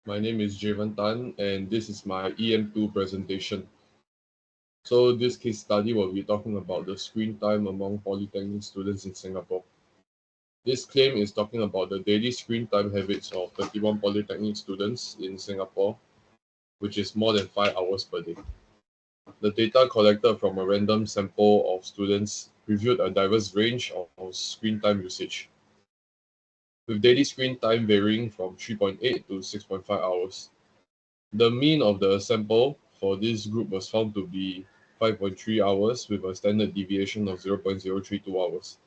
My name is Javen Tan, and this is my EM2 presentation. So this case study will be talking about the screen time among polytechnic students in Singapore. This claim is talking about the daily screen time habits of 31 polytechnic students in Singapore, which is more than 5 hours per day. The data collected from a random sample of students reviewed a diverse range of screen time usage, with daily screen time varying from 3.8 to 6.5 hours. The mean of the sample for this group was found to be 5.3 hours with a standard deviation of 0.032 hours.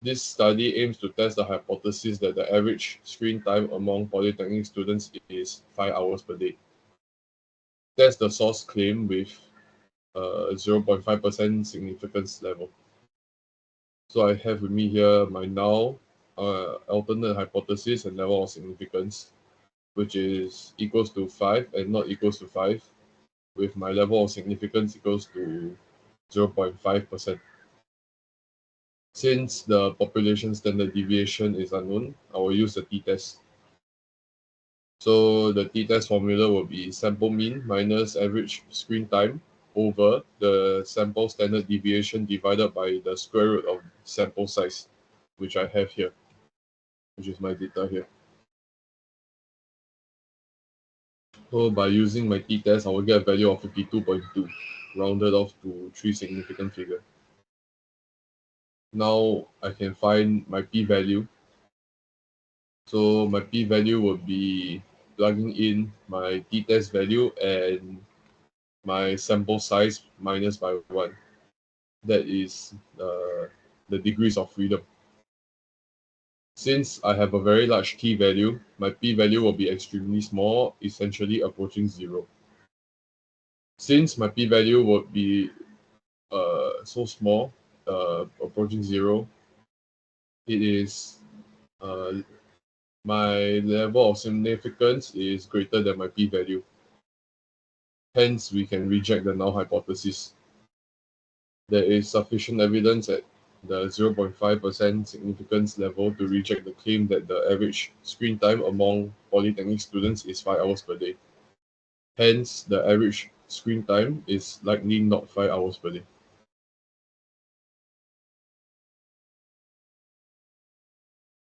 This study aims to test the hypothesis that the average screen time among polytechnic students is 5 hours per day. Test the source claim with 0.5% significance level. So I have with me here my null, alternate hypothesis and level of significance, which is equals to 5 and not equals to 5, with my level of significance equals to 0.5%. Since the population standard deviation is unknown, I will use the t-test. So the t-test formula will be sample mean minus average screen time over the sample standard deviation divided by the square root of sample size, which I have here, which is my data here. So by using my t-test, I will get a value of 52.2, rounded off to 3 significant figure. Now I can find my p-value. So my p-value would be plugging in my t-test value and my sample size minus by 1. That is the degrees of freedom. Since I have a very large t-value, my p-value will be extremely small, essentially approaching 0. Since my p-value would be so small, approaching 0, it is my level of significance is greater than my p-value. Hence, we can reject the null hypothesis. There is sufficient evidence at the 0.5% significance level to reject the claim that the average screen time among polytechnic students is 5 hours per day. Hence, the average screen time is likely not 5 hours per day.